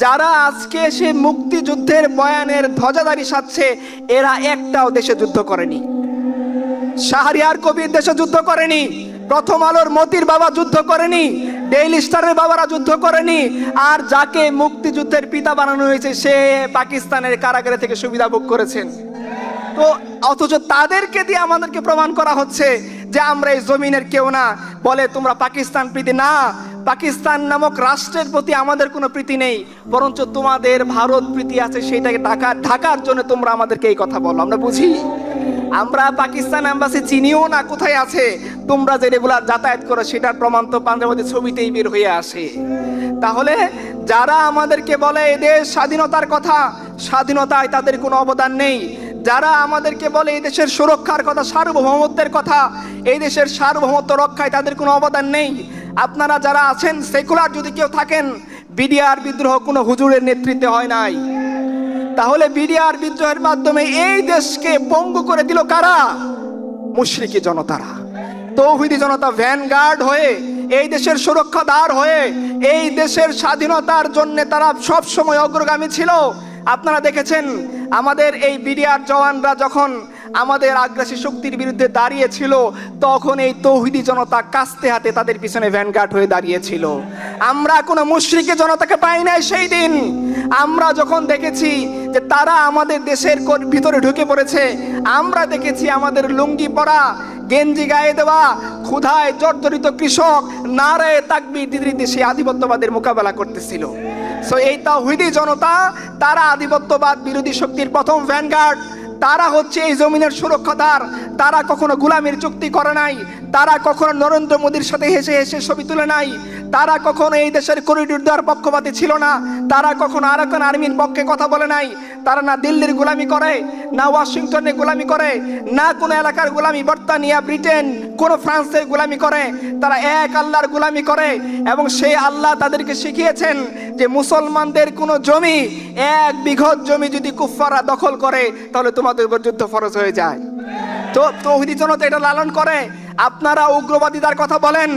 যারা আজকে সে মুক্তিযুদ্ধের বয়ানের ধ্বজাধারী সাজছে, এরা একটাও দেশে যুদ্ধ করেনি। শাহরিয়ার কবির দেশে যুদ্ধ করেনি, প্রথম আলোর মতির বাবা যুদ্ধ করেনি, ডেইলি স্টারের বাবারা যুদ্ধ করেনি। আর যাকে মুক্তিযুদ্ধের পিতা বানানো হয়েছে সে পাকিস্তানের কারাগারে থেকে সুবিধা ভোগ করেছেন। তো অথচ তাদেরকে দিয়ে আমাদেরকে প্রমাণ করা হচ্ছে যে আমরা এই জমিনের কেউ না। বলে তোমরা পাকিস্তান প্রীতি, না, পাকিস্তান নামক রাষ্ট্রের প্রতি আমাদের কোনো প্রীতি নেই, বরঞ্চ তোমাদের ভারত প্রীতি আছে, সেইটাকে ঢাকার জন্য তোমরা আমাদেরকে এই কথা বলো। আমরা বুঝি, আমরা পাকিস্তান এম্বাসি চিনিও না কোথায় আছে। তোমরা যে রেগুলার যাতায়াত করো সেটার প্রমাণ তো পাঞ্জাবের ছবিতেই বের হয়ে আসে। তাহলে যারা আমাদেরকে বলে এই দেশ স্বাধীনতার কথা, স্বাধীনতায় তাদের কোনো অবদান নেই। যারা আমাদেরকে বলে এই দেশের সুরক্ষার কথা, সার্বভৌমত্বের কথা, এই দেশের সার্বভৌমত্ব রক্ষায় তাদের কোনো অবদান নেই। আপনারা যারা আছেন সেকুলার যদি কেউ থাকেন, বিডিআর বিদ্রোহ কোনো হুজুরের নেতৃত্বে হয় নাই। তাহলে বিডিআর বিদ্রোহের মাধ্যমে এই দেশকে পঙ্গু করে দিল কারা? মুশরিকি জনতারা, তৌহিদি জনতা ভ্যানগার্ড হয়ে, এই দেশের সুরক্ষাদার হয়ে, এই দেশের স্বাধীনতার জন্য তারা সব সময় অগ্রগামী ছিল। আপনারা দেখেছেন আমাদের এই বিডিআর জওয়ানরা যখন আমাদের আগ্রাসী শক্তির বিরুদ্ধে দাঁড়িয়েছিল, তখন এই তৌহিদি জনতা কাস্তে হাতে তাদের পিছনে ভ্যানগার্ড হয়ে দাঁড়িয়েছিল। আমরা কোনো মুশরিকি জনতাকে পাই নাই সেই দিন। আমরা যখন দেখেছি যে তারা আমাদের দেশের ভিতরে ঢুকে পড়েছে, আমরা দেখেছি আমাদের লুঙ্গি পরা, গেঞ্জি গায়ে দেওয়া, ক্ষুধায় জর্জরিত কৃষক নারায়ে তাকবীর দিতে দিতে সেই আধিপত্যবাদের মোকাবেলা করতেছিল। সো এই তাওহীদি জনতা, তারা আধিপত্যবাদ বিরোধী শক্তির প্রথম ভ্যানগার্ড। তারা হচ্ছে এই জমিনের সুরক্ষাদার। তারা কখনো গোলামির চুক্তি করে নাই, তারা কখনো নরেন্দ্র মোদীর সাথে হেসে হেসে ছবি তুলে নাই, তারা কখনো এই দেশের করিডোর দেওয়ার পক্ষপাতী ছিল না, তারা কখনো আরাকান আর্মির পক্ষে কথা বলে নাই। তারা না দিল্লির গোলামি করে, না ওয়াশিংটনে গোলামি করে, না কোনো এলাকার গোলামি, বর্তানিয়া, ব্রিটেন, কোনো ফ্রান্সের গোলামি করে। তারা এক আল্লাহর গোলামি করে এবং সেই আল্লাহ তাদেরকে শিখিয়েছেন যে মুসলমানদের কোনো জমি, 1 বিঘত জমি যদি কুফাররা দখল করে তাহলে তোমাদের উপর যুদ্ধ ফরজ হয়ে যায়। তো তৌহিদি জনতা এটা লালন করে। আপনারা উগ্রবাদিতার কথা বলেন,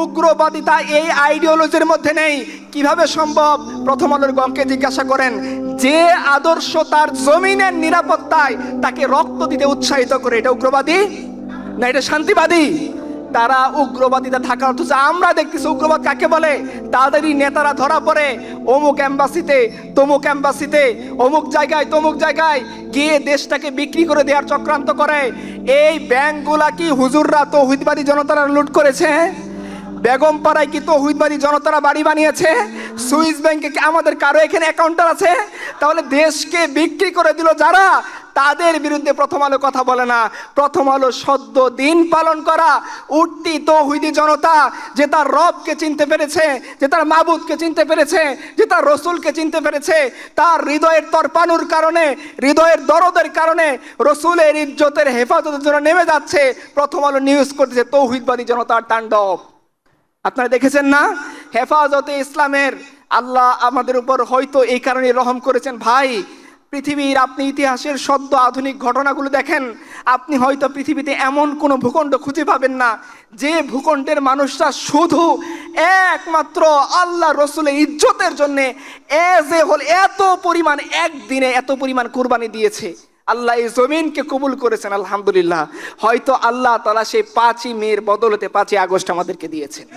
উগ্রবাদিতা এই আইডিওলজির মধ্যে নেই। কিভাবে সম্ভব? প্রথম আলোর গমকে জিজ্ঞাসা করেন, যে আদর্শ তার জমিনের নিরাপত্তায় তাকে রক্ত দিতে উৎসাহিত করে, এটা উগ্রবাদী না এটা শান্তিবাদী? তারা উগ্রবাদিতা থাকা, অথচ আমরা দেখতেছি উগ্রবাদ কাকে বলে। তাদেরই নেতারা ধরা পড়ে অমুক এম্বাসিতে, তমুক এম্বাসিতে, অমুক জায়গায় তমুক জায়গায় গিয়ে দেশটাকে বিক্রি করে দেওয়ার চক্রান্ত করে। এই ব্যাংকগুলা কি হুজুররা তৌহিদবাদী জনতারা লুট করেছে? বেগমপাড়ায় কি তৌহিদবাদী জনতারা বাড়ি বানিয়েছে? সুইস ব্যাংকে কি আমাদের কারো এখানে অ্যাকাউন্টার আছে? তাহলে দেশকে বিক্রি করে দিল যারা, তাদের বিরুদ্ধে প্রথম আলো কথা বলে না। প্রথম আলো সদ্য দিন পালন করা উঠতি তৌহিদি জনতা, যে তার রবকে চিনতে পেরেছে, যে তার মাবুদকে চিনতে পেরেছে, যে তার রসুলকে চিনতে পেরেছে, তার হৃদয়ের তরপানুর কারণে, হৃদয়ের দরদের কারণে রসুলের ইজ্জতের হেফাজতের জন্য নেমে যাচ্ছে। প্রথম আলো নিউজ করতেছে তৌহিদবাদী জনতার তাণ্ডব। আপনারা দেখেছেন না? হেফাজতে ইসলামের আল্লাহ আমাদের উপর হয়তো এই কারণে রহম করেছেন। ভাই, পৃথিবীর আপনি ইতিহাসের সদ্য আধুনিক ঘটনাগুলো দেখেন, আপনি হয়তো পৃথিবীতে এমন কোনো ভূখণ্ড খুঁজে পাবেন না যে ভূখণ্ডের মানুষরা শুধু একমাত্র আল্লাহ রসুলের ইজ্জতের জন্য এত পরিমাণ, একদিনে এত পরিমাণ কুরবানি দিয়েছে। আল্লাহ এই জমিনকে কবুল করেছেন, আলহামদুলিল্লাহ। হয়তো আল্লাহ তাআলা সেই 5ই মের বদলতে 5ই আগস্ট আমাদেরকে দিয়েছেন।